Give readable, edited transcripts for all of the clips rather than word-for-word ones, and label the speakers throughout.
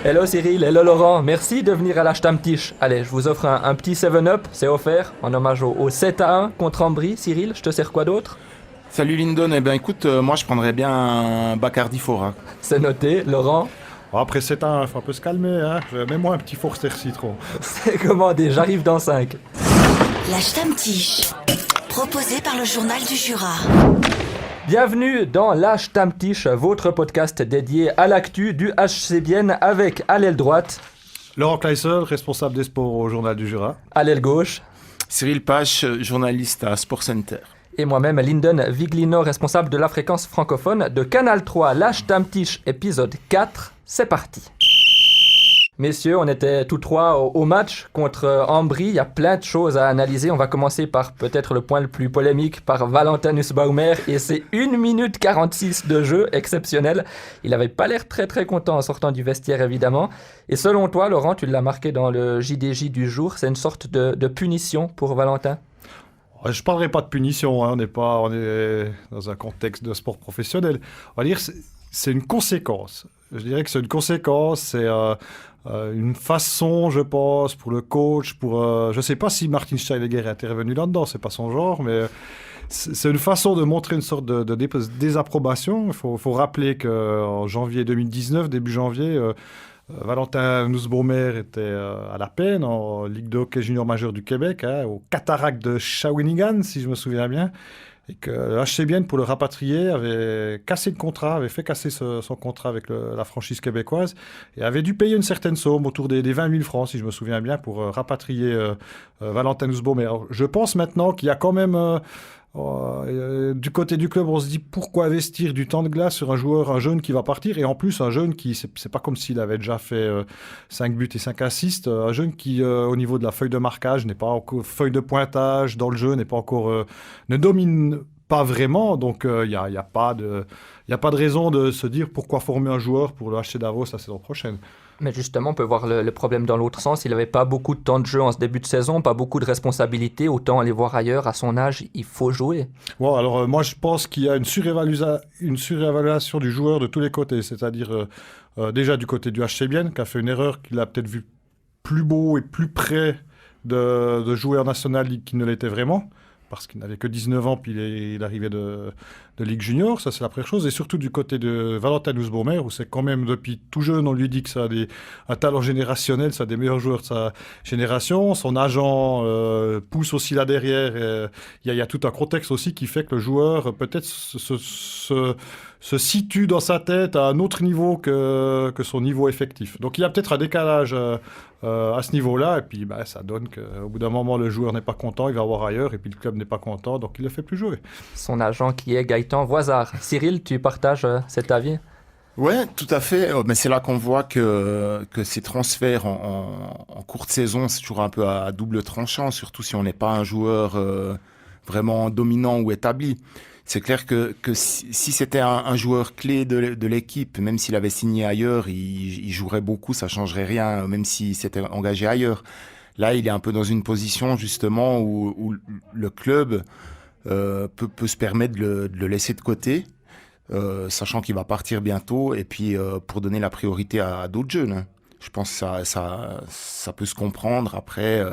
Speaker 1: Hello Cyril, hello Laurent, merci de venir à la Stammtisch. Allez, je vous offre un petit 7-up, c'est offert, en hommage au 7-1 contre Ambry. Cyril, je te sers quoi d'autre?
Speaker 2: Salut Lyndon, eh ben écoute, moi je prendrais bien un Bacardi Fora.
Speaker 1: C'est noté, Laurent,
Speaker 3: Après c'est il faut un peu se calmer, hein. Mets-moi un petit Forster Citron.
Speaker 1: c'est commandé, j'arrive dans 5.
Speaker 4: La Stammtisch, proposée par le Journal du Jura.
Speaker 1: Bienvenue dans la Stammtisch, votre podcast dédié à l'actu du HC Bienne avec à l'aile droite,
Speaker 3: Laurent Kleissel, responsable des sports au Journal du Jura.
Speaker 1: à l'aile gauche,
Speaker 2: Cyril Pache, journaliste à Sport Center.
Speaker 1: et moi-même Lyndon Viglino, responsable de la fréquence francophone de Canal 3, la Stammtisch épisode 4, c'est parti. Messieurs, on était tous trois au match contre Ambry, il y a plein de choses à analyser. On va commencer par peut-être le point le plus polémique, par Valentin Nussbaumer et ses 1 minute 46 de jeu exceptionnel. Il avait pas l'air très très content en sortant du vestiaire évidemment. Et selon toi, Laurent, tu l'as marqué dans le JDJ du jour, c'est une sorte de punition pour Valentin?
Speaker 3: Je parlerai pas de punition, hein. On est dans un contexte de sport professionnel. On va dire c'est une conséquence. Je dirais que c'est une conséquence, c'est une façon, je pense, pour le coach, je sais pas si Martin Steinegger est intervenu là-dedans, c'est pas son genre, mais c'est une façon de montrer une sorte de désapprobation. Il faut rappeler qu'en janvier 2019, début janvier, Valentin Nussbaumer était à la peine en Ligue de hockey junior majeur du Québec, hein, au Cataract de Shawinigan, si je me souviens bien. Et que le HC Bienne, pour le rapatrier, avait cassé le contrat, avait fait casser son contrat avec la franchise québécoise et avait dû payer une certaine somme, autour des 20 000 francs, si je me souviens bien, pour rapatrier Valentin Nussbaumer. Alors, je pense maintenant qu'il y a quand même... du côté du club, on se dit pourquoi investir du temps de glace sur un jeune qui va partir, et en plus un jeune qui, c'est pas comme s'il avait déjà fait 5 buts et 5 assists, un jeune qui au niveau de la feuille de marquage n'est pas encore, feuille de pointage dans le jeu n'est pas encore, ne domine pas vraiment, donc il y a pas de raison de se dire pourquoi former un joueur pour le HC Davos la saison prochaine.
Speaker 1: Mais justement, on peut voir le problème dans l'autre sens. Il n'avait pas beaucoup de temps de jeu en ce début de saison, pas beaucoup de responsabilités. Autant aller voir ailleurs. À son âge, il faut jouer.
Speaker 3: Bon, alors moi, je pense qu'il y a une surévaluation du joueur de tous les côtés. C'est-à-dire, déjà du côté du HC Bienne, qui a fait une erreur, qu'il a peut-être vu plus beau et plus près de jouer en National League qu'il ne l'était vraiment, parce qu'il n'avait que 19 ans, puis il arrivait de Ligue Junior, ça c'est la première chose. Et surtout du côté de Valentin Nussbaumer, où c'est quand même depuis tout jeune, on lui dit que ça a un talent générationnel, ça a des meilleurs joueurs de sa génération. Son agent pousse aussi là derrière. Il y a tout un contexte aussi qui fait que le joueur peut-être se situe dans sa tête à un autre niveau que son niveau effectif. Donc il y a peut-être un décalage à ce niveau-là, et puis ça donne qu'au bout d'un moment, le joueur n'est pas content, il va voir ailleurs, et puis le club n'est pas content, donc il ne le fait plus jouer.
Speaker 1: Son agent qui est Gaëtan Voisard. Cyril, tu partages cet avis?
Speaker 2: Ouais, tout à fait. Mais c'est là qu'on voit que ces transferts en courte saison, c'est toujours un peu à double tranchant, surtout si on n'est pas un joueur vraiment dominant ou établi. C'est clair que si c'était un joueur clé de l'équipe, même s'il avait signé ailleurs, il jouerait beaucoup, ça changerait rien, même s'il s'était engagé ailleurs. Là, il est un peu dans une position justement où le club peut se permettre de le laisser de côté, sachant qu'il va partir bientôt, et puis pour donner la priorité à d'autres jeunes, hein. Je pense que ça peut se comprendre. Après,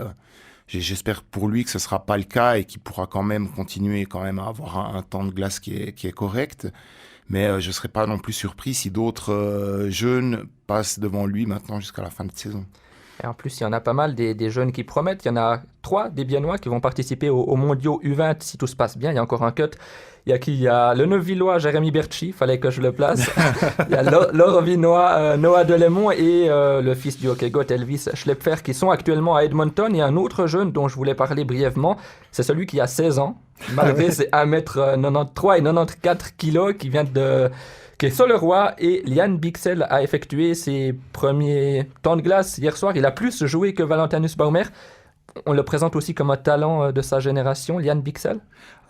Speaker 2: j'espère pour lui que ce ne sera pas le cas et qu'il pourra quand même continuer quand même à avoir un temps de glace qui est correct. Mais je ne serais pas non plus surpris si d'autres jeunes passent devant lui maintenant jusqu'à la fin de saison.
Speaker 1: Et en plus, il y en a pas mal des jeunes qui promettent. Il y en a 3 des Biennois qui vont participer aux mondiaux U20 si tout se passe bien. Il y a encore un cut. Il y a qui? Il y a le Neuvillois Jérémy Berchi, fallait que je le place. Il y a l'Orovinois Noah Delémont et le fils du hockey goth Elvis Schlepfer qui sont actuellement à Edmonton. Et un autre jeune dont je voulais parler brièvement, c'est celui qui a 16 ans, malgré ses 1m93 et 94 kilos, qui est Soleroy, et Lian Bixel a effectué ses premiers temps de glace hier soir. Il a plus joué que Valentin Nussbaumer. On le présente aussi comme un talent de sa génération, Lian Bixel.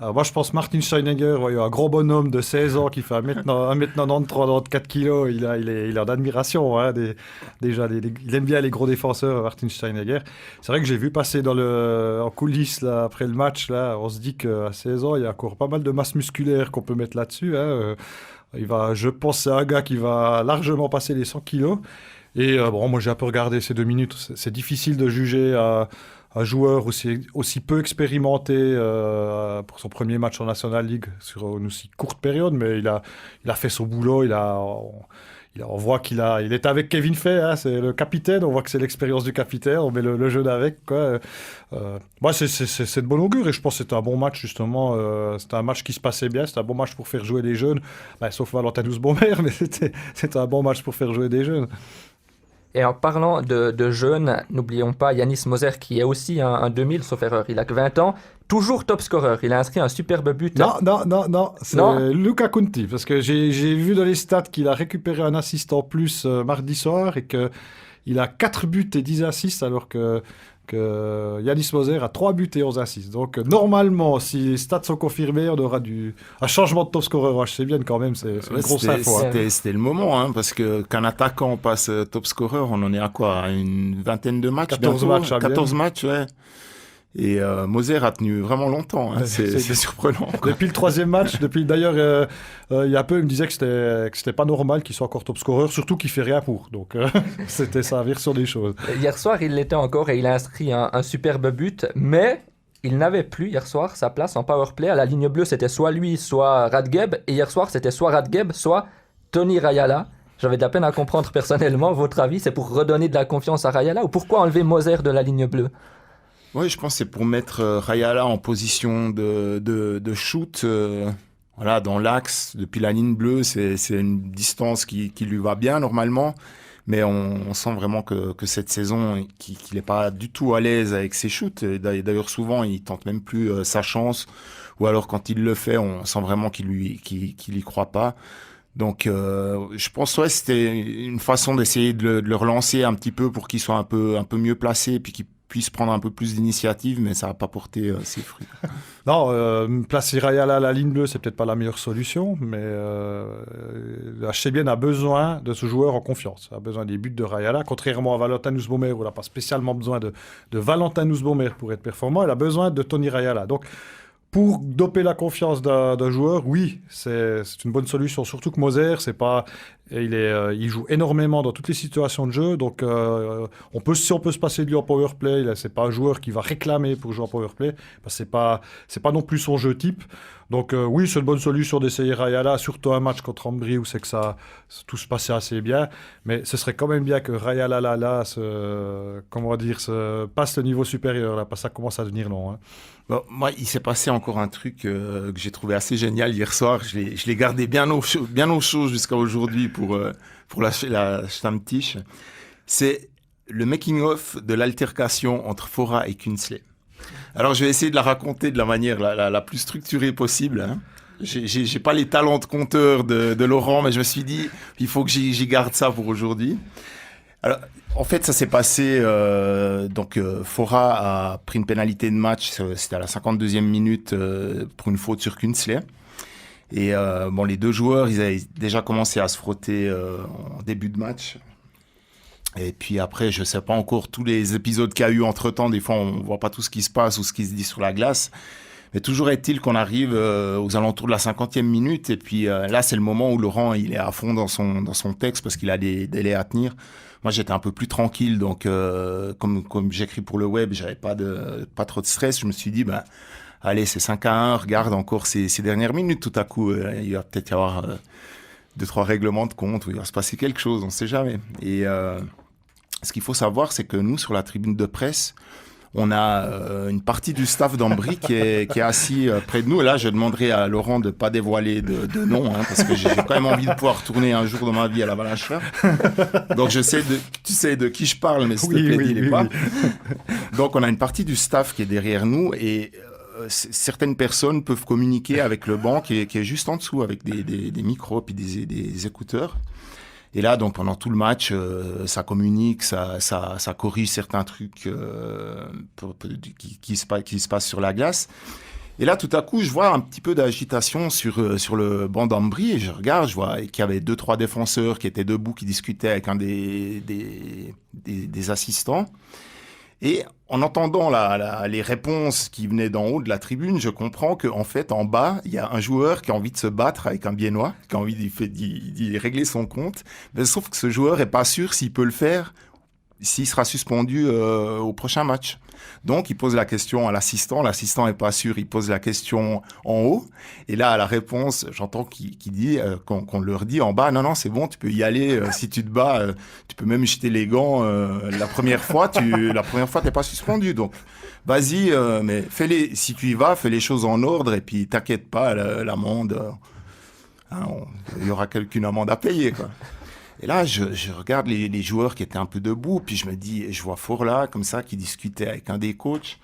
Speaker 3: Alors moi, je pense Martin Steinegger, un gros bonhomme de 16 ans qui fait 1m93, 94 kilos, il est en admiration. Hein, déjà, il aime bien les gros défenseurs, Martin Steinegger. C'est vrai que j'ai vu passer en coulisses là, après le match, là, on se dit qu'à 16 ans, il y a encore pas mal de masse musculaire qu'on peut mettre là-dessus. Hein. Je pense que c'est un gars qui va largement passer les 100 kilos. Et moi j'ai un peu regardé ces 2 minutes. C'est difficile de juger un joueur aussi peu expérimenté pour son premier match en National League sur une aussi courte période, mais il a fait son boulot. On voit qu'il est avec Kevin Fay, hein, c'est le capitaine. On voit que c'est l'expérience du capitaine. On met le jeune avec, quoi. C'est de bon augure, et je pense que c'était un bon match justement. C'était un match qui se passait bien. C'était un bon match pour faire jouer les jeunes, sauf Valentin Nussbaumer, mais c'était un bon match pour faire jouer des jeunes.
Speaker 1: Et en parlant de jeunes, n'oublions pas Yanis Moser qui est aussi un 2000, sauf erreur. Il a que 20 ans, toujours top scoreur. Il a inscrit un superbe but.
Speaker 3: Non, c'est Luca Conti. Parce que j'ai vu dans les stats qu'il a récupéré un assist en plus mardi soir et qu'il a 4 buts et 10 assists alors que Yanis Moser a 3 buts et 11 assists. Donc normalement, si les stats sont confirmés, on aura un changement de top scorer au HC Bienne quand même. C'est une grosse info.
Speaker 2: C'était le moment, hein, parce qu'un attaquant passe top scorer, on en est à quoi? À une vingtaine de matchs
Speaker 3: 14 matchs.
Speaker 2: 14 matchs, ouais. Et Moser a tenu vraiment longtemps, hein. C'est surprenant, quoi.
Speaker 3: Depuis le 3e match, d'ailleurs, il y a un peu, il me disait que c'était pas normal qu'il soit encore top scorer, surtout qu'il fait rien pour. Donc c'était sa version des choses.
Speaker 1: Hier soir, il l'était encore et il a inscrit un superbe but, mais il n'avait plus hier soir sa place en powerplay. À la ligne bleue, c'était soit lui, soit Radgeb, et hier soir, c'était soit Radgeb, soit Tony Rayala. J'avais de la peine à comprendre personnellement. Votre avis, c'est pour redonner de la confiance à Rayala, ou pourquoi enlever Moser de la ligne bleue?
Speaker 2: Oui, je pense que c'est pour mettre Rayala en position de shoot, voilà, dans l'axe, depuis la ligne bleue. C'est une distance qui lui va bien normalement, mais on sent vraiment que cette saison, qu'il n'est pas du tout à l'aise avec ses shoots. Et d'ailleurs, souvent, il tente même plus sa chance, ou alors quand il le fait, on sent vraiment qu'il y croit pas. Donc, je pense que c'était une façon d'essayer de le relancer un petit peu pour qu'il soit un peu mieux placé, puis qu'il puisse prendre un peu plus d'initiative, mais ça n'a pas porté ses fruits.
Speaker 3: Non, placer Rayala à la ligne bleue, c'est peut-être pas la meilleure solution, mais le HC Bienne a besoin de ce joueur en confiance, a besoin des buts de Rayala, contrairement à Valentin Nussbaumer, où il n'a pas spécialement besoin de Valentin Nussbaumer pour être performant, il a besoin de Tony Rayala. Donc, pour doper la confiance d'un joueur, oui, c'est une bonne solution. Surtout que Moser, il joue énormément dans toutes les situations de jeu. Donc, si on peut se passer de lui en powerplay, c'est pas un joueur qui va réclamer pour jouer en powerplay. C'est pas non plus son jeu type. Donc, oui, c'est une bonne solution d'essayer Rayala, surtout un match contre Ambry où c'est que tout se passait assez bien. Mais ce serait quand même bien que Rayala passe le niveau supérieur. Là, parce que ça commence à devenir long. Hein.
Speaker 2: Bon, moi, il s'est passé encore un truc que j'ai trouvé assez génial hier soir. Je l'ai gardé bien au chaud jusqu'à aujourd'hui pour la Stammtisch. C'est le making-of de l'altercation entre Fora et Künzle. Alors, je vais essayer de la raconter de la manière la plus structurée possible. Hein. J'ai pas les talents de conteur de Laurent, mais je me suis dit, il faut que j'y garde ça pour aujourd'hui. Alors, en fait, ça s'est passé, Fora a pris une pénalité de match, c'était à la 52e minute pour une faute sur Künzle. Et les deux joueurs, ils avaient déjà commencé à se frotter en début de match. Et puis après, je sais pas encore tous les épisodes qu'il y a eu entre-temps, des fois on voit pas tout ce qui se passe ou ce qui se dit sur la glace. Mais toujours est-il qu'on arrive aux alentours de la 50e minute, et puis là c'est le moment où Laurent il est à fond dans son texte parce qu'il a des délais à tenir. Moi j'étais un peu plus tranquille, donc comme j'écris pour le web, j'avais pas trop de stress. Je me suis dit allez, c'est 5-1, regarde encore ces dernières minutes, tout à coup il va peut-être y avoir 2-3 règlements de compte, où il va se passer quelque chose, on sait jamais. Et ce qu'il faut savoir, c'est que nous sur la tribune de presse, on a une partie du staff d'Ambry qui est assis près de nous. Et là, je demanderai à Laurent de ne pas dévoiler de nom, hein, parce que j'ai quand même envie de pouvoir retourner un jour dans ma vie à la Valachère. Donc, tu sais de qui je parle, mais s'il te plaît, dis-les pas. Donc, on a une partie du staff qui est derrière nous, et certaines personnes peuvent communiquer avec le banc qui est juste en dessous, avec des micros et des écouteurs. Et là, donc, pendant tout le match, ça communique, ça corrige certains trucs qui se passent sur la glace. Et là, tout à coup, je vois un petit peu d'agitation sur le banc d'Ambry, et je regarde, je vois qu'il y avait 2-3 défenseurs qui étaient debout, qui discutaient avec un des assistants. Et en entendant les réponses qui venaient d'en haut de la tribune, je comprends qu'en fait, en bas, il y a un joueur qui a envie de se battre avec un Biennois, qui a envie d'y régler son compte. Mais sauf que ce joueur n'est pas sûr s'il peut le faire, s'il sera suspendu au prochain match. Donc, il pose la question à l'assistant n'est pas sûr, il pose la question en haut, et là, à la réponse, j'entends qu'il dit, qu'on leur dit en bas, non, c'est bon, tu peux y aller, si tu te bats, tu peux même jeter les gants, la première fois, t'es pas suspendu, donc vas-y, mais si tu y vas, fais les choses en ordre, et puis t'inquiète pas, l'amende, il y aura qu'une amende à payer, quoi. Et là, je regarde les joueurs qui étaient un peu debout, puis je me dis, je vois Fourla comme ça qui discutait avec un des coachs,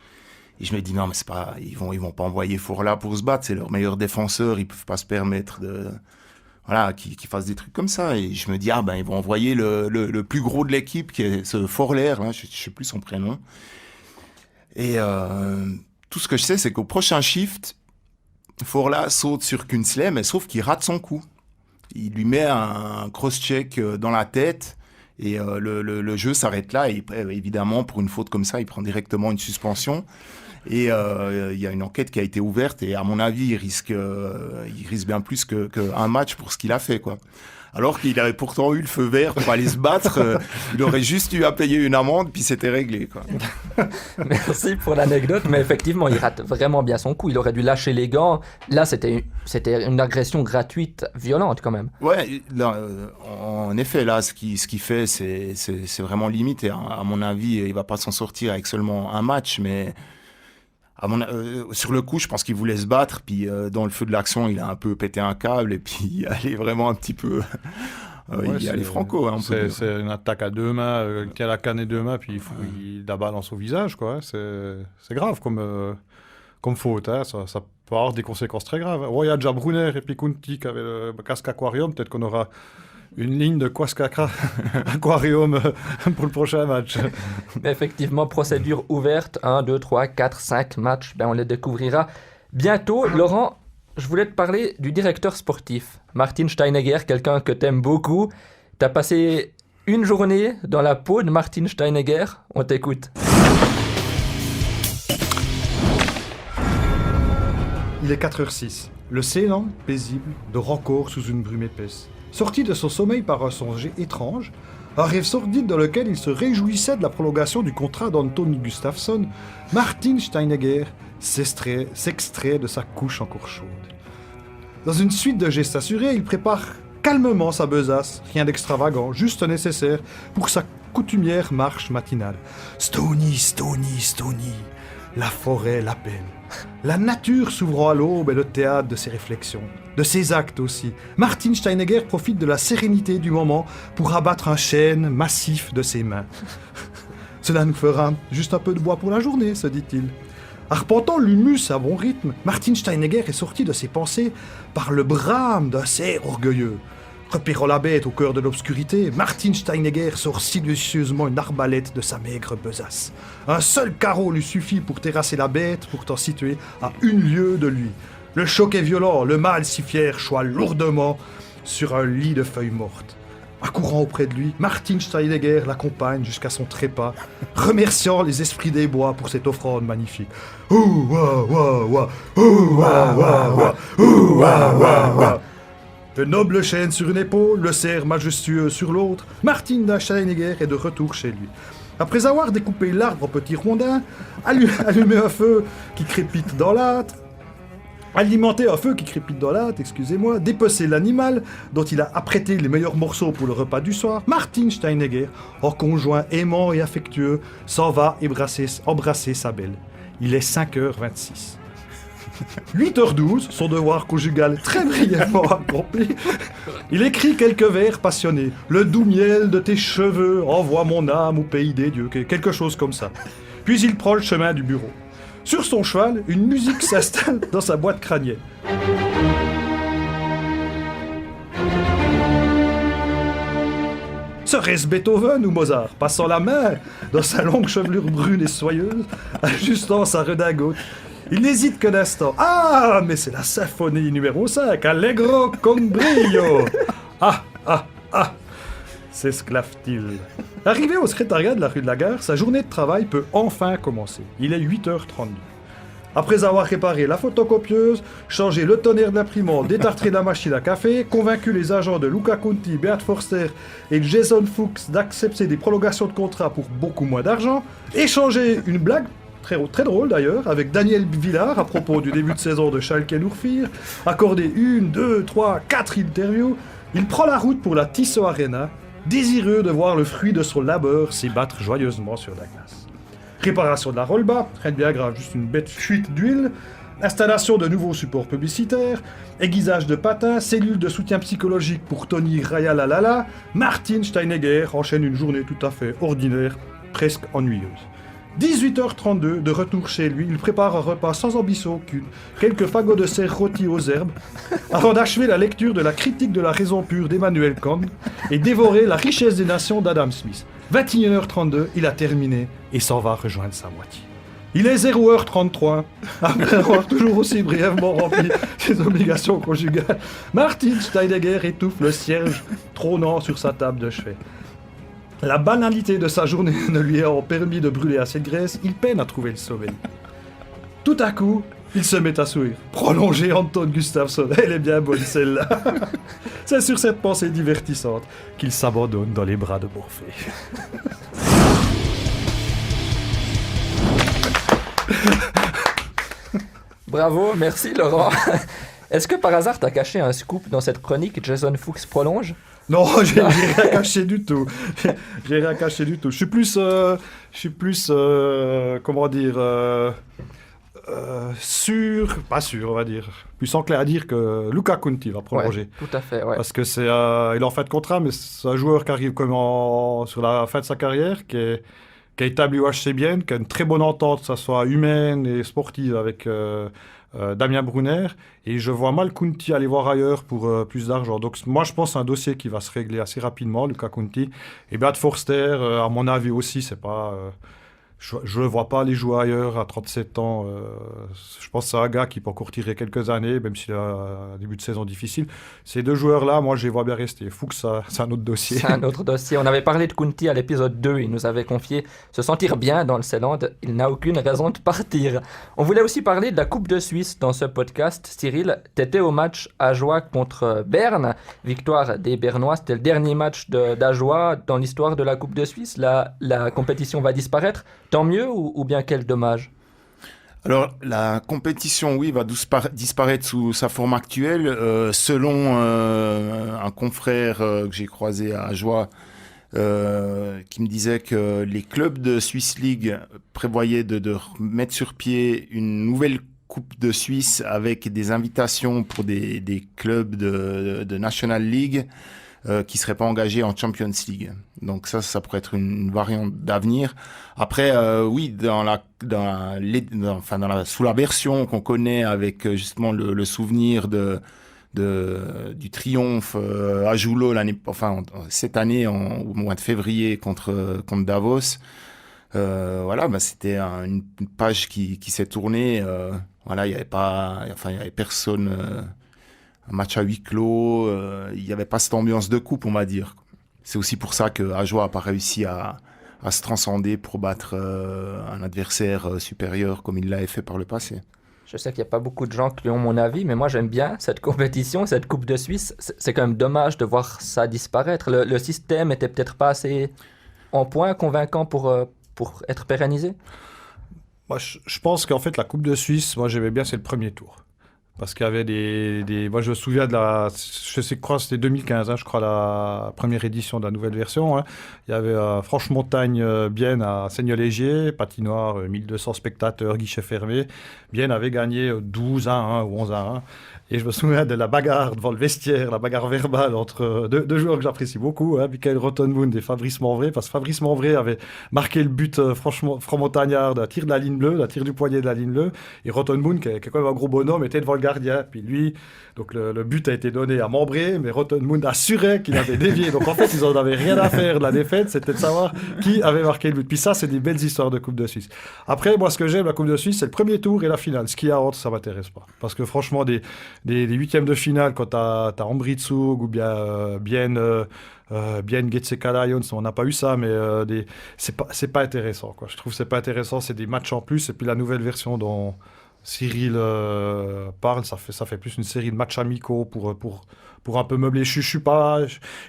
Speaker 2: et je me dis non, mais c'est pas, ils vont pas envoyer Fourla pour se battre, c'est leur meilleur défenseur, ils peuvent pas se permettre qu'ils fassent des trucs comme ça. Et je me dis ils vont envoyer le plus gros de l'équipe qui est ce Forler, là, je sais plus son prénom. Et tout ce que je sais, c'est qu'au prochain shift, Fourla saute sur Kunsley, mais sauf qu'il rate son coup. Il lui met un cross-check dans la tête et le jeu s'arrête là. Et évidemment, pour une faute comme ça, il prend directement une suspension. Et il y a une enquête qui a été ouverte et à mon avis, il risque bien plus qu'un match pour ce qu'il a fait, quoi. Alors qu'il avait pourtant eu le feu vert pour aller se battre, il aurait juste eu à payer une amende, puis c'était réglé, quoi.
Speaker 1: Merci pour l'anecdote, mais effectivement, il rate vraiment bien son coup. Il aurait dû lâcher les gants. Là, c'était une agression gratuite, violente quand même.
Speaker 2: Ouais, là, en effet, là, ce qu'il fait, c'est vraiment limite. Et à mon avis, il va pas s'en sortir avec seulement un match, mais sur le coup, je pense qu'il voulait se battre, puis dans le feu de l'action, il a un peu pété un câble, et puis il allait vraiment un petit peu... il y allait franco. Hein,
Speaker 3: c'est une attaque à deux mains, qui a la canne et deux mains, puis il la balance au visage, quoi. C'est grave comme faute, hein. Ça peut avoir des conséquences très graves. Il y a déjà Brunner et puis Kunti qui avaient le casque aquarium, peut-être qu'on aura une ligne de Quascacra aquarium pour le prochain match.
Speaker 1: Effectivement, procédure ouverte, 1, 2, 3, 4, 5 matchs, on les découvrira bientôt. Laurent, je voulais te parler du directeur sportif, Martin Steinegger, quelqu'un que t'aimes beaucoup. T'as passé une journée dans la peau de Martin Steinegger, on t'écoute.
Speaker 3: Il est 4h06. Le Ceylan, paisible, dort encore sous une brume épaisse. Sorti de son sommeil par un songe étrange, un rêve sordide dans lequel il se réjouissait de la prolongation du contrat d'Anthony Gustafsson, Martin Steinegger s'extrait de sa couche encore chaude. Dans une suite de gestes assurés, il prépare calmement sa besace, rien d'extravagant, juste nécessaire pour sa coutumière marche matinale. Stony, Stony, Stony, la forêt l'appelle. La nature s'ouvrant à l'aube est le théâtre de ses réflexions, de ses actes aussi. Martin Steinegger profite de la sérénité du moment pour abattre un chêne massif de ses mains. Cela nous fera juste un peu de bois pour la journée, se dit-il. Arpentant l'humus à bon rythme, Martin Steinegger est sorti de ses pensées par le brame d'un cerf orgueilleux. Repérant la bête au cœur de l'obscurité, Martin Steinegger sort silencieusement une arbalète de sa maigre besace. Un seul carreau lui suffit pour terrasser la bête, pourtant située à 1 lieue de lui. Le choc est violent, le mâle si fier choit lourdement sur un lit de feuilles mortes. Accourant auprès de lui, Martin Steinegger l'accompagne jusqu'à son trépas, remerciant les esprits des bois pour cette offrande magnifique. Ouah, ouah, ouah, ouah, ouah, ouah, ouah, ouah, ouah. Le noble chêne sur une épaule, le cerf majestueux sur l'autre, Martin Steinegger est de retour chez lui. Après avoir découpé l'arbre en petits rondins, allumé un feu qui crépite dans l'âtre, dépecé l'animal dont il a apprêté les meilleurs morceaux pour le repas du soir, Martin Steinegger, en conjoint aimant et affectueux, s'en va embrasser sa belle. Il est 5h26. 8h12, son devoir conjugal très brièvement accompli, il écrit quelques vers passionnés. Le doux miel de tes cheveux envoie mon âme au pays des dieux, quelque chose comme ça. Puis il prend le chemin du bureau. Sur son cheval, une musique s'installe dans sa boîte crânienne. Serait-ce Beethoven ou Mozart, passant la main dans sa longue chevelure brune et soyeuse, ajustant sa redingote? Il n'hésite qu'un instant. Ah, mais c'est la symphonie numéro 5, Allegro con brio. Ah. s'esclave-t-il. Arrivé au secrétariat de la rue de la Gare, sa journée de travail peut enfin commencer. Il est 8h32. Après avoir réparé la photocopieuse, changé le tonnerre de l'imprimante, détartré la machine à café, convaincu les agents de Luca Conti, Beat Forster et Jason Fuchs d'accepter des prolongations de contrat pour beaucoup moins d'argent, échangé une blague très drôle d'ailleurs, avec Daniel Villard à propos du début de saison de Schalke Nourfir, accordé 1, 2, 3, 4 interviews, il prend la route pour la Tissot Arena, désireux de voir le fruit de son labeur s'ébattre joyeusement sur la glace. Réparation de la rollbar, rien de bien grave, juste une bête fuite d'huile, installation de nouveaux supports publicitaires, aiguisage de patins, cellule de soutien psychologique pour Tony Rayalalala, Martin Steinegger enchaîne une journée tout à fait ordinaire, presque ennuyeuse. 18h32, de retour chez lui, il prépare un repas sans ambition aucune, quelques fagots de serre rôtis aux herbes, avant d'achever la lecture de la critique de la raison pure d'Emmanuel Kant et dévorer la richesse des nations d'Adam Smith. 21h32, il a terminé et s'en va rejoindre sa moitié. Il est 0h33, après avoir toujours aussi brièvement rempli ses obligations conjugales. Martin Steinegger étouffe le cierge trônant sur sa table de chevet. La banalité de sa journée ne lui ayant permis de brûler assez de graisse, il peine à trouver le sommeil. Tout à coup, il se met à sourire. Prolongé Anton Gustafsson, elle est bien bonne celle-là. C'est sur cette pensée divertissante qu'il s'abandonne dans les bras de Morphée.
Speaker 1: Bravo, merci Laurent. Est-ce que par hasard t'as caché un scoop dans cette chronique Jason Fuchs prolonge?
Speaker 3: Non, j'ai rien caché du tout. J'ai rien caché du tout. Je suis plus, comment dire, pas sûr, on va dire. Plus enclin à dire que Luca Conti va prolonger.
Speaker 1: Ouais, tout à fait, ouais.
Speaker 3: Parce que il est en fin de contrat, mais c'est un joueur qui arrive sur la fin de sa carrière, qui a établi au HC Bienne, qui a une très bonne entente, que ce soit humaine et sportive, avec Damien Brunner. Et je vois mal Conti aller voir ailleurs pour plus d'argent. Donc moi, je pense que c'est un dossier qui va se régler assez rapidement, Luca Conti. Et Beat Forster, à mon avis aussi, c'est pas... Je ne vois pas aller jouer ailleurs à 37 ans. Je pense que c'est un gars qui peut encore tirer quelques années, même s'il a un début de saison difficile. Ces deux joueurs-là, moi, je les vois bien rester. Fuchs, c'est un autre dossier.
Speaker 1: C'est un autre dossier. On avait parlé de Kunti à l'épisode 2. Il nous avait confié se sentir bien dans le Seeland. Il n'a aucune raison de partir. On voulait aussi parler de la Coupe de Suisse dans ce podcast. Cyril, tu étais au match Ajoie contre Berne. Victoire des Bernois. C'était le dernier match d'Ajoie dans l'histoire de la Coupe de Suisse. La compétition va disparaître. Tant mieux ou bien quel dommage?
Speaker 2: Alors, la compétition, oui, va disparaître sous sa forme actuelle. Selon un confrère que j'ai croisé à Ajoie, qui me disait que les clubs de Swiss League prévoyaient de mettre sur pied une nouvelle Coupe de Suisse avec des invitations pour des clubs de National League qui ne seraient pas engagés en Champions League. Donc ça pourrait être une variante d'avenir. Après, oui, sous la version qu'on connaît avec justement le souvenir du triomphe à Joulot cette année au mois de février contre Davos. C'était une page qui s'est tournée. Il y avait personne. Un match à huis clos, il n'y avait pas cette ambiance de coupe, on va dire. C'est aussi pour ça que Ajoie n'a pas réussi à se transcender pour battre un adversaire supérieur comme il l'avait fait par le passé.
Speaker 1: Je sais qu'il n'y a pas beaucoup de gens qui ont mon avis, mais moi j'aime bien cette compétition, cette Coupe de Suisse. C'est quand même dommage de voir ça disparaître. Le système était peut-être pas assez en point, convaincant pour être pérennisé.
Speaker 3: Moi, je pense qu'en fait, la Coupe de Suisse, moi j'aimais bien, c'est le premier tour. Parce qu'il y avait moi, je me souviens je sais quoi, c'était 2015, je crois, la première édition de la nouvelle version. Il y avait Franche-Montagne, Bienne à Seigneur-Légier, patinoire, 1200 spectateurs, guichet fermé. Bienne avait gagné 12-1 ou 11-1. Et je me souviens de la bagarre devant le vestiaire, la bagarre verbale entre deux joueurs que j'apprécie beaucoup, Michael Rottenmund et Fabrice Monvray, parce que Fabrice Monvray avait marqué le but franc-montagnard d'un tir de la ligne bleue, d'un tir du poignet de la ligne bleue, et Rottenmund, qui est quand même un gros bonhomme, était devant le gardien. Puis lui, donc le but a été donné à Membré, mais Rotenmund assurait qu'il avait dévié. Donc en fait, ils n'en avaient rien à faire de la défaite, c'était de savoir qui avait marqué le but. Puis ça, c'est des belles histoires de Coupe de Suisse. Après, moi, ce que j'aime, la Coupe de Suisse, c'est le premier tour et la finale. Ce qu'il y a entre, ça ne m'intéresse pas. Parce que franchement, des huitièmes de finale, quand tu as Ambritsug ou bien Getsekala Lions, on n'a pas eu ça, mais c'est pas intéressant, quoi. Je trouve que c'est pas intéressant, c'est des matchs en plus, et puis la nouvelle version dont Cyril parle, ça fait plus une série de matchs amicaux pour un peu meubler. Je suis pas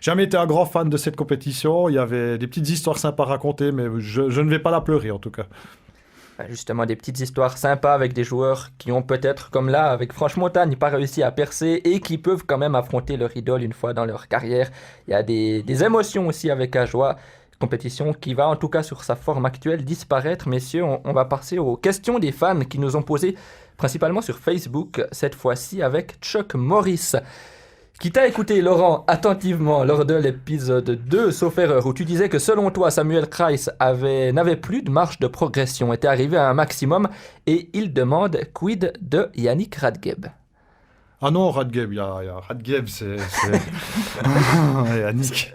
Speaker 3: jamais été un grand fan de cette compétition. Il y avait des petites histoires sympas à raconter, mais je ne vais pas la pleurer en tout cas.
Speaker 1: Justement, des petites histoires sympas avec des joueurs qui ont peut-être, comme là, avec Franche-Montagne, pas réussi à percer et qui peuvent quand même affronter leur idole une fois dans leur carrière. Il y a des émotions aussi avec Ajoie. Compétition qui va, en tout cas sur sa forme actuelle, disparaître. Messieurs, on va passer aux questions des fans qui nous ont posées principalement sur Facebook, cette fois-ci avec Chuck Morris. Qui t'a écouté, Laurent, attentivement lors de l'épisode 2, sauf erreur, où tu disais que selon toi, Samuel Kreis n'avait plus de marge de progression, était arrivé à un maximum, et il demande quid de Yannick Radgeb.
Speaker 3: Ah non, Radgeb, il y a Radgeb, c'est... Yannick.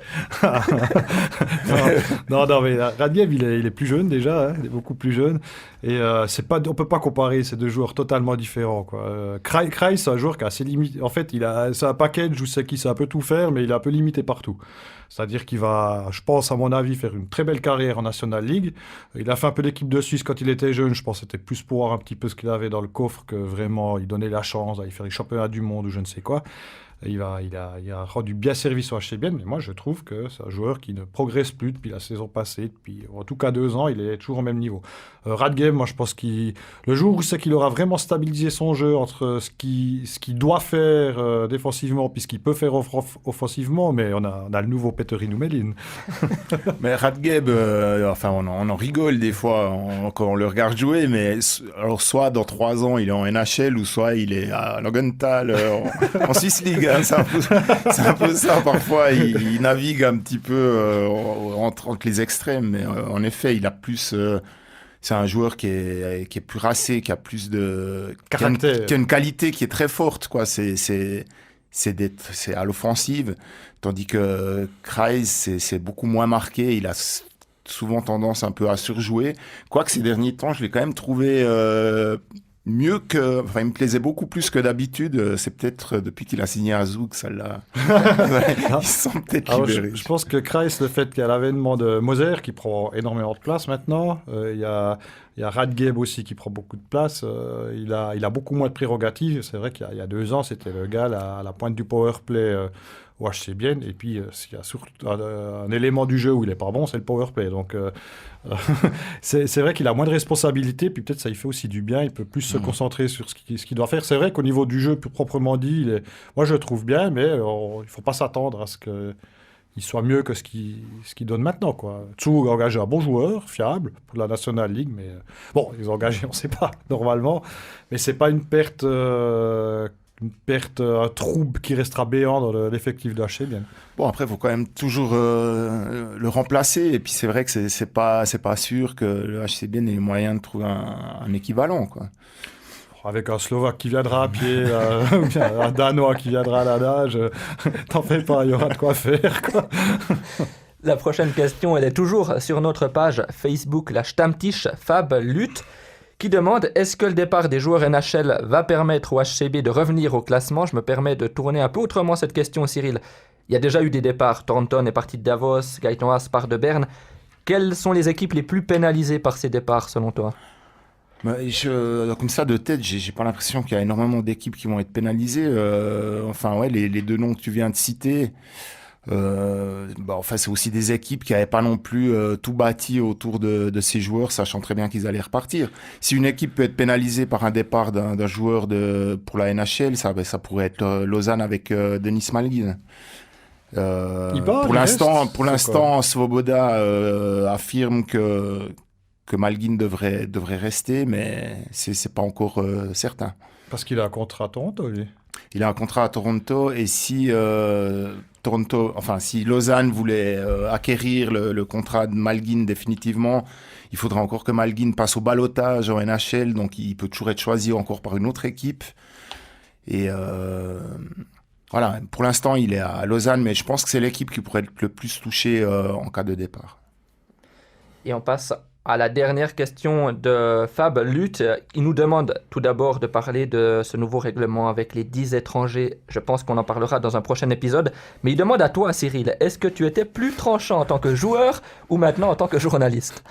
Speaker 3: non, mais Radgeb, il est plus jeune déjà, il est beaucoup plus jeune. Et on peut pas comparer ces deux joueurs totalement différents, quoi. Kreis, c'est un joueur qui a assez limité. En fait, c'est un package où c'est qu'il sait un peu tout faire, mais il est un peu limité partout. C'est-à-dire qu'il va, je pense, à mon avis, faire une très belle carrière en National League. Il a fait un peu d'équipe de Suisse quand il était jeune. Je pense que c'était plus pour voir un petit peu ce qu'il avait dans le coffre que vraiment il donnait la chance d'aller faire les championnats du monde ou je ne sais quoi. Il a rendu bien service au HCBN, mais moi je trouve que c'est un joueur qui ne progresse plus depuis la saison passée, depuis en tout cas 2 ans, il est toujours au même niveau. Radgeb, moi je pense le jour où c'est qu'il aura vraiment stabilisé son jeu entre ce qu'il doit faire défensivement puis ce qu'il peut faire offensivement, mais on a le nouveau Petteri Numelin.
Speaker 2: Mais Radgeb, on en rigole des fois quand on le regarde jouer, mais alors soit dans 3 ans il est en NHL ou soit il est à Langenthal en Swiss League. C'est un peu ça, parfois il navigue un petit peu entre les extrêmes, mais en effet il a plus c'est un joueur qui est plus racé, qui a plus de
Speaker 3: caractère,
Speaker 2: qui a une qualité qui est très forte, quoi. C'est à l'offensive, tandis que Kreis c'est beaucoup moins marqué, il a souvent tendance un peu à surjouer, quoique ces derniers temps je l'ai quand même trouvé mieux que... Enfin, il me plaisait beaucoup plus que d'habitude. C'est peut-être depuis qu'il a signé à Zouk, ça l'a... Il se sent peut-être libéré.
Speaker 3: Je pense que Kreis, le fait qu'il y a l'avènement de Moser, qui prend énormément de place maintenant, il y a Radgeb aussi qui prend beaucoup de place. Il a beaucoup moins de prérogatives. C'est vrai qu'il y a 2 ans, c'était le gars à la pointe du power play au HCBN. Et puis, s'il y a surtout un élément du jeu où il n'est pas bon, c'est le power play. Donc, c'est vrai qu'il a moins de responsabilités. Puis peut-être ça lui fait aussi du bien. Il peut plus se concentrer sur ce qu'il doit faire. C'est vrai qu'au niveau du jeu, plus proprement dit, moi je le trouve bien, mais il ne faut pas s'attendre à ce qu'il soit mieux que ce qu'il donne maintenant, quoi. Tsou a engagé un bon joueur, fiable, pour la National League, mais bon, ils ont engagé, on ne sait pas, normalement. Mais ce n'est pas une perte, un trouble qui restera béant dans l'effectif de HCBN.
Speaker 2: Bon, après, il faut quand même toujours le remplacer. Et puis, c'est vrai que c'est pas sûr que le HCBN ait les moyens de trouver un équivalent, quoi.
Speaker 3: Avec un Slovaque qui viendra à pied, un Danois qui viendra à la nage, t'en fais pas, il y aura de quoi faire, quoi.
Speaker 1: La prochaine question, elle est toujours sur notre page Facebook, la Stammtisch Fab Lutte, qui demande: est-ce que le départ des joueurs NHL va permettre au HCB de revenir au classement? Je me permets de tourner un peu autrement cette question, Cyril. Il y a déjà eu des départs. Thornton est parti de Davos, Gaëtan Haas part de Berne. Quelles sont les équipes les plus pénalisées par ces départs, selon toi?
Speaker 2: Comme ça, de tête, j'ai pas l'impression qu'il y a énormément d'équipes qui vont être pénalisées. Les 2 noms que tu viens de citer... c'est aussi des équipes qui n'avaient pas non plus tout bâti autour de ces joueurs, sachant très bien qu'ils allaient repartir. Si une équipe peut être pénalisée par un départ d'un joueur pour la NHL, ça pourrait être Lausanne avec Denis Malgin. Pour l'instant, Svoboda affirme que Malgin devrait rester, mais c'est pas encore certain.
Speaker 3: Parce qu'il a un contrat à Toronto, lui.
Speaker 2: Il a un contrat à Toronto, et si si Lausanne voulait acquérir le contrat de Malgin définitivement, il faudra encore que Malgin passe au ballottage en NHL, donc il peut toujours être choisi encore par une autre équipe. Et voilà, pour l'instant, il est à Lausanne, mais je pense que c'est l'équipe qui pourrait être le plus touchée en cas de départ.
Speaker 1: Et on passe à la dernière question de Fab Luth. Il nous demande tout d'abord de parler de ce nouveau règlement avec les 10 étrangers. Je pense qu'on en parlera dans un prochain épisode. Mais il demande à toi, Cyril, est-ce que tu étais plus tranchant en tant que joueur ou maintenant en tant que journaliste ?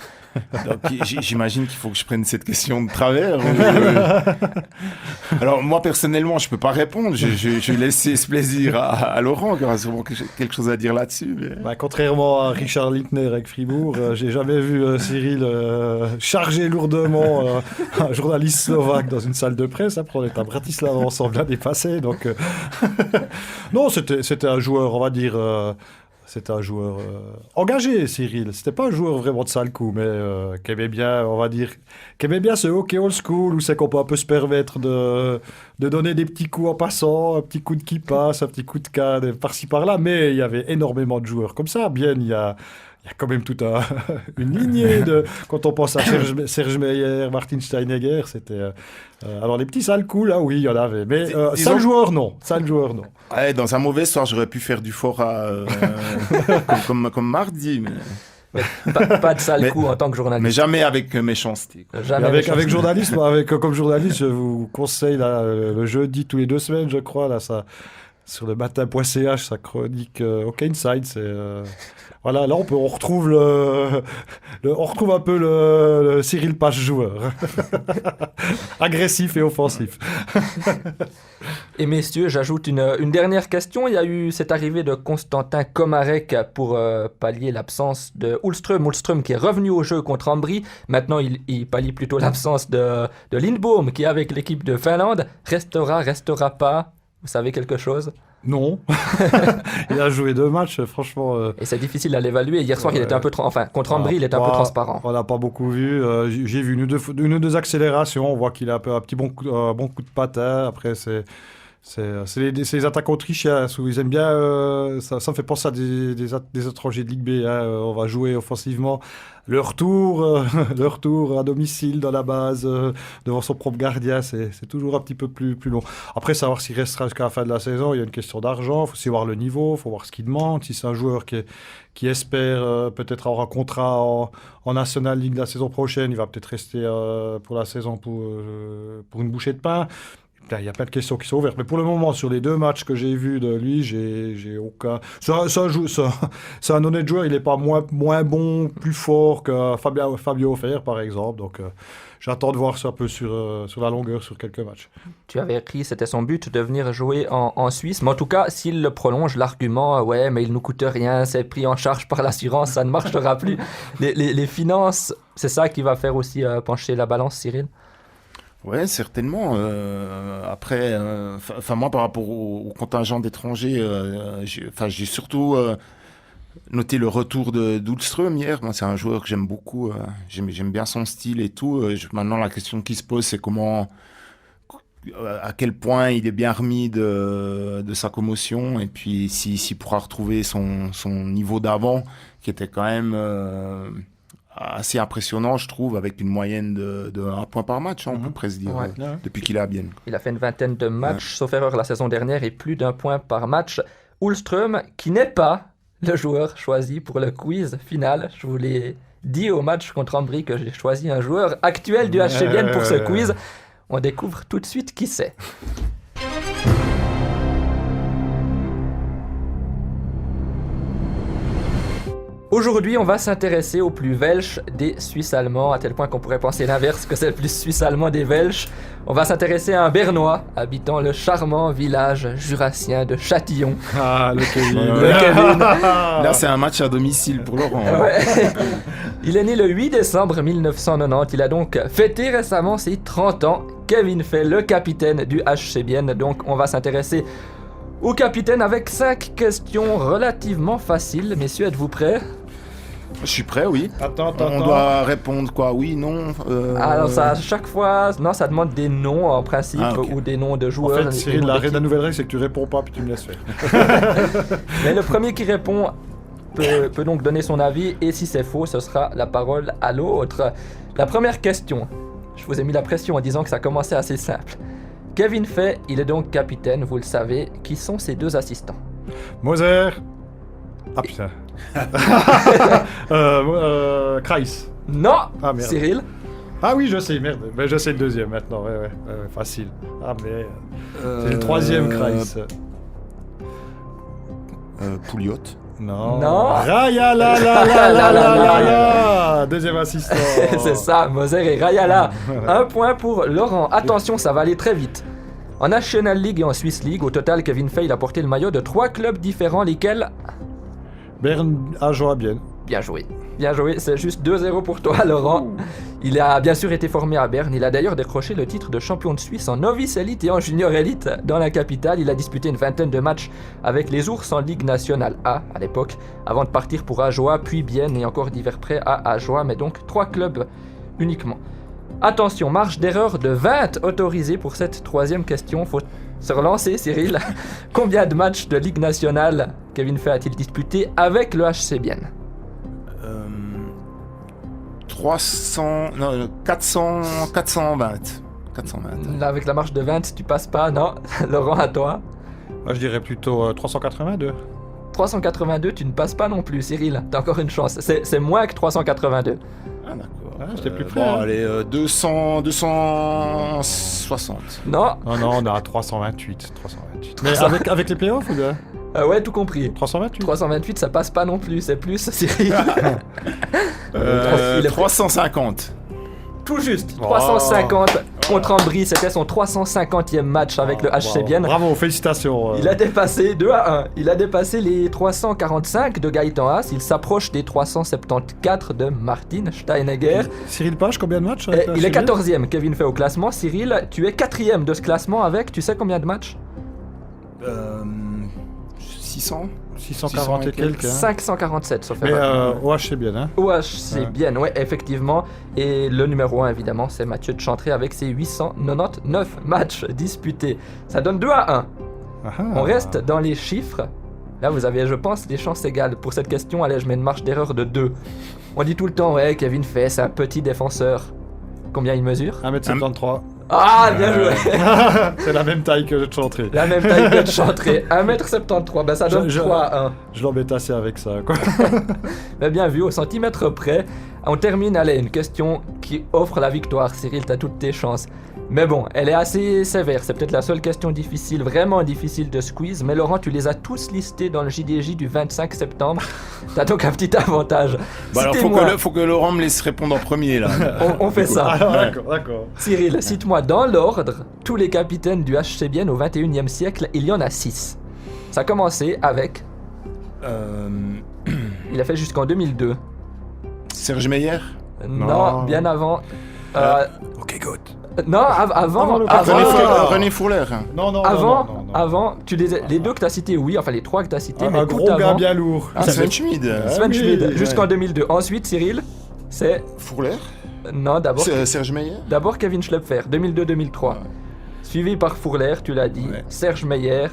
Speaker 2: Donc, j'imagine qu'il faut que je prenne cette question de travers. Alors, moi, personnellement, je ne peux pas répondre. Je vais laisser ce plaisir à Laurent, qui aura sûrement quelque chose à dire là-dessus. Mais...
Speaker 3: Bah, contrairement à Richard Littner avec Fribourg, j'ai jamais vu Cyril charger lourdement un journaliste slovaque dans une salle de presse. Après, on est à Bratislava ensemble l'année passée. Donc, non, c'était un joueur, on va dire... C'était un joueur engagé, Cyril. C'était pas un joueur vraiment de sale coup, mais qui aimait bien, on va dire, qui aimait bien ce hockey old school où c'est qu'on peut un peu se permettre de donner des petits coups en passant, un petit coup de qui passe, un petit coup de canne par-ci par-là. Mais il y avait énormément de joueurs comme ça. Bien, il y a quand même toute une lignée de... Quand on pense à Serge Meyer, Martin Steinegger, c'était... alors, les petits sales coups, là, oui, il y en avait. Mais sale joueur, non. Sale joueur, non.
Speaker 2: Ouais, dans un mauvais soir, j'aurais pu faire du fora comme mardi. Mais...
Speaker 1: pas de sale coup en tant que journaliste.
Speaker 2: Mais jamais avec méchanceté.
Speaker 1: Jamais
Speaker 3: avec journalisme, comme journaliste, je vous conseille là, le jeudi tous les 2 semaines, je crois, là, ça, sur le matin.ch, sa chronique Hockey Inside, c'est... Voilà, là on retrouve on retrouve un peu le Cyril Pache joueur. Agressif et offensif.
Speaker 1: Et messieurs, j'ajoute une dernière question. Il y a eu cette arrivée de Constantin Komarek pour pallier l'absence de Ulström. Ulström qui est revenu au jeu contre Ambry. Maintenant, il pallie plutôt l'absence de Lindbom qui est avec l'équipe de Finlande. Restera pas. Vous savez quelque chose ?
Speaker 3: Non. Il a joué 2 matchs, franchement.
Speaker 1: Et c'est difficile à l'évaluer. Hier soir, il était un peu... contre Ambry, il était un peu transparent.
Speaker 3: On n'a pas beaucoup vu. J'ai vu une ou deux accélérations. On voit qu'il a un petit bon coup de patin. Après, c'est les attaquants autrichiens. Ils aiment bien... ça me fait penser à des étrangers de Ligue B. On va jouer offensivement. Le retour à domicile dans la base, devant son propre gardien, c'est toujours un petit peu plus long. Après, savoir s'il restera jusqu'à la fin de la saison, il y a une question d'argent, il faut aussi voir le niveau, il faut voir ce qu'il demande. Si c'est un joueur qui espère peut-être avoir un contrat en National League la saison prochaine, il va peut-être rester pour la saison pour une bouchée de pain. Il y a plein de questions qui sont ouvertes. Mais pour le moment, sur les 2 matchs que j'ai vus de lui, j'ai aucun... C'est un honnête joueur. Il n'est pas moins bon, plus fort que Fabio Offer, par exemple. Donc, j'attends de voir ça un peu sur la longueur, sur quelques matchs.
Speaker 1: Tu avais écrit, c'était son but, de venir jouer en Suisse. Mais en tout cas, s'il le prolonge, l'argument, ouais, mais il ne nous coûte rien, c'est pris en charge par l'assurance, ça ne marchera plus. Les finances, c'est ça qui va faire aussi pencher la balance, Cyril ?
Speaker 2: Ouais, certainement. Après, moi, par rapport au contingent d'étrangers, j'ai surtout noté le retour d'Ulström hier. Moi, c'est un joueur que j'aime beaucoup. J'aime bien son style et tout. Maintenant, la question qui se pose, c'est à quel point il est bien remis de sa commotion, et puis s'il pourra retrouver son niveau d'avant, qui était quand même... assez impressionnant, je trouve, avec une moyenne de 1 point par match, on peut presque dire, depuis qu'il est à Bienne.
Speaker 1: Il a fait une vingtaine de matchs, sauf erreur, la saison dernière, et plus d'1 point par match. Ulström, qui n'est pas le joueur choisi pour le quiz final. Je vous l'ai dit au match contre Ambry que j'ai choisi un joueur actuel du HC Bienne pour ce quiz. On découvre tout de suite qui c'est. Aujourd'hui, on va s'intéresser au plus welsh des Suisses-Allemands, à tel point qu'on pourrait penser l'inverse, que c'est le plus Suisse-Allemand des Welsh. On va s'intéresser à un Bernois habitant le charmant village jurassien de Châtillon.
Speaker 3: Ah, le Kevin.
Speaker 1: Le Kevin.
Speaker 2: Là, c'est un match à domicile pour Laurent.
Speaker 1: Ouais. Il est né le 8 décembre 1990. Il a donc fêté récemment ses 30 ans. Kevin Fay, le capitaine du HC Bienne. Donc, on va s'intéresser au capitaine avec 5 questions relativement faciles. Messieurs, êtes-vous prêts ?
Speaker 2: Je suis prêt, oui.
Speaker 3: Attends.
Speaker 2: On doit répondre quoi ? Oui, non
Speaker 1: Alors ça, à chaque fois, non, ça demande des noms en principe, ou des noms de
Speaker 3: En
Speaker 1: joueurs.
Speaker 3: fait, Cyril, la nouvelle règle, c'est que tu réponds pas puis tu me laisses faire.
Speaker 1: Mais le premier qui répond peut donc donner son avis, et si c'est faux, ce sera la parole à l'autre. La première question, je vous ai mis la pression en disant que ça commençait assez simple. Kevin Fay, il est donc capitaine, vous le savez. Qui sont ses 2 assistants?
Speaker 3: Moser. Ah putain. Kreis.
Speaker 1: Non.
Speaker 3: Ah, merde.
Speaker 1: Cyril.
Speaker 3: Ah oui, je sais, merde. Mais je sais le deuxième maintenant, ouais, facile. Ah mais... c'est le troisième Kreis.
Speaker 2: Pouliot.
Speaker 3: Non.
Speaker 1: Non.
Speaker 3: Raya. Deuxième assistant.
Speaker 1: C'est ça, Moser et Rayala. 1 point pour Laurent. Attention, ça va aller très vite. En National League et en Swiss League, au total, Kevin Fay il a porté le maillot de 3 clubs différents, lesquels...
Speaker 3: Berne Ajoa bien.
Speaker 1: Bien joué. Bien joué, c'est juste 2-0 pour toi, Laurent. Il a bien sûr été formé à Berne. Il a d'ailleurs décroché le titre de champion de Suisse en novice élite et en junior élite dans la capitale. Il a disputé une vingtaine de matchs avec les Ours en Ligue nationale A à l'époque, avant de partir pour Ajoa, puis Bienne et encore divers prêts à Ajoa, mais donc 3 clubs uniquement. Attention, marge d'erreur de 20 autorisée pour cette 3e question. Faut se relancer, Cyril. Combien de matchs de Ligue nationale Kevin Fay a-t-il disputé avec le HC Bienne?
Speaker 2: 420. 420.
Speaker 1: Là, avec la marge de 20, tu passes pas, non? Laurent, à toi.
Speaker 3: Moi, je dirais plutôt 382.
Speaker 1: 382, tu ne passes pas non plus, Cyril. T'as encore une chance. C'est moins que 382.
Speaker 2: Ah d'accord.
Speaker 3: J'étais plus près.
Speaker 2: Bon, allez, 260.
Speaker 1: Non?
Speaker 3: Non, on a 328. Mais avec les playoffs ou bien
Speaker 1: Ouais, tout compris.
Speaker 3: 328.
Speaker 1: 328, ça passe pas non plus. C'est plus, Cyril. Il est
Speaker 2: 350.
Speaker 1: tout juste. 350 contre Ambry. C'était son 350e match avec le HC Bienne.
Speaker 3: Bravo, félicitations.
Speaker 1: Il a dépassé 2-1. Il a dépassé les 345 de Gaëtan Haas. Il s'approche des 374 de Martin Steinegger.
Speaker 3: Cyril Page, combien de matchs
Speaker 1: Il est 14e, Kevin Fay au classement. Cyril, tu es 4e de ce classement avec, tu sais combien de matchs
Speaker 2: 600
Speaker 3: 640 et quelques.
Speaker 1: 547, sauf
Speaker 3: Mais
Speaker 1: erreur.
Speaker 3: OHC bien, hein.
Speaker 1: OHC Bienne, ouais, effectivement. Et le numéro 1, évidemment, c'est Mathieu de Chantré avec ses 899 matchs disputés. Ça donne 2-1. On reste dans les chiffres. Là, vous avez, je pense, des chances égales. Pour cette question, allez, je mets une marge d'erreur de 2. On dit tout le temps, ouais, Kevin Fay, c'est un petit défenseur. Combien il mesure
Speaker 3: 1m73.
Speaker 1: Ah, bien joué.
Speaker 3: C'est la même taille que de Chantré.
Speaker 1: La même taille que de Chantré. 1m73, ben ça donne 3-1.
Speaker 3: Je l'embête assez avec ça, quoi.
Speaker 1: Mais bien vu, au centimètre près. On termine, allez, une question qui offre la victoire. Cyril, t'as toutes tes chances. Mais bon, elle est assez sévère. C'est peut-être la seule question difficile, vraiment difficile de squeeze. Mais Laurent, tu les as tous listés dans le JDJ du 25 septembre. T'as donc un petit avantage.
Speaker 2: Bah alors, faut que Laurent me laisse répondre en premier, là.
Speaker 1: On fait ça.
Speaker 3: Alors, d'accord.
Speaker 1: Cyril, cite-moi dans l'ordre tous les capitaines du HC Bienne au 21e siècle. Il y en a 6. Ça a commencé avec... Il a fait jusqu'en 2002.
Speaker 2: Serge Meyer.
Speaker 1: Non, bien avant.
Speaker 3: Ok, good.
Speaker 1: Non, avant.
Speaker 2: René Fourler.
Speaker 1: Avant, les deux que tu as cités, oui, enfin les trois que tu as cités, mais
Speaker 3: un
Speaker 1: tout
Speaker 3: gros
Speaker 1: avant.
Speaker 3: gars bien lourd.
Speaker 2: Sven Schmid.
Speaker 1: Sven Schmid,
Speaker 3: oui,
Speaker 1: jusqu'en 2002. Ensuite, Cyril, c'est...
Speaker 2: Fourler.
Speaker 1: Non, d'abord...
Speaker 2: Serge Meyer.
Speaker 1: D'abord Kevin Schlepfer, 2002-2003. Suivi par Fourler, tu l'as dit, Serge Meyer,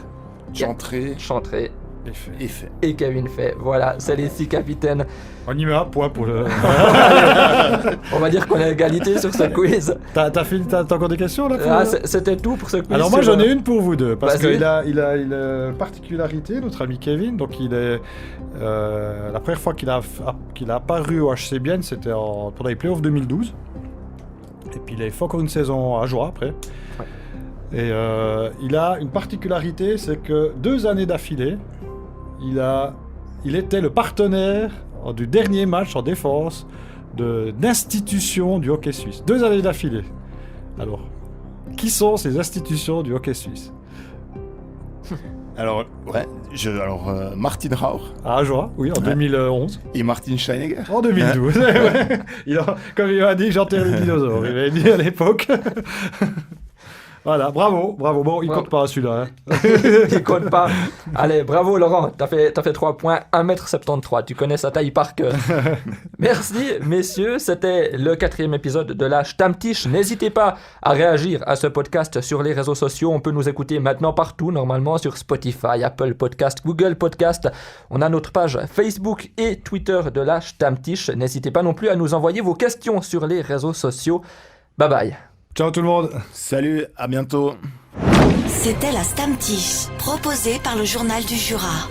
Speaker 2: Chantré.
Speaker 1: Et Kevin Fay. Voilà, c'est les 6 capitaines.
Speaker 3: On y met un point pour le...
Speaker 1: On va dire qu'on a égalité sur ce quiz.
Speaker 3: T'as encore des questions là
Speaker 1: C'était tout pour ce quiz.
Speaker 3: Alors moi j'en ai une pour vous deux, parce
Speaker 1: Vas-y.
Speaker 3: qu'il a une particularité, notre ami Kevin. Donc il est... la première fois qu'il a apparu au HC Bienne, c'était pendant les playoffs 2012. Et puis il a fait encore une saison à Joie après. Ouais. Et il a une particularité, c'est que 2 années d'affilée, il était le partenaire du dernier match en défense d'institutions du hockey suisse. 2 années d'affilée. Alors, qui sont ces institutions du hockey suisse?
Speaker 2: Alors, Martin Rauch.
Speaker 3: À Joie, oui, en 2011.
Speaker 2: Et Martin Steinegger.
Speaker 3: En 2012, ouais. Comme il m'a dit, j'enterre les dinosaures. Il m'avait dit à l'époque. Voilà, bravo. Bon, il compte pas celui-là. Hein.
Speaker 1: Il compte pas. Allez, bravo Laurent, t'as fait 3 points, 1m73, tu connais sa taille par cœur. Merci messieurs, c'était le 4e épisode de la Stammtisch. N'hésitez pas à réagir à ce podcast sur les réseaux sociaux. On peut nous écouter maintenant partout, normalement sur Spotify, Apple Podcast, Google Podcast. On a notre page Facebook et Twitter de la Stammtisch. N'hésitez pas non plus à nous envoyer vos questions sur les réseaux sociaux. Bye bye.
Speaker 3: Ciao tout le monde.
Speaker 2: Salut, à bientôt.
Speaker 4: C'était la Stammtisch, proposée par le Journal du Jura.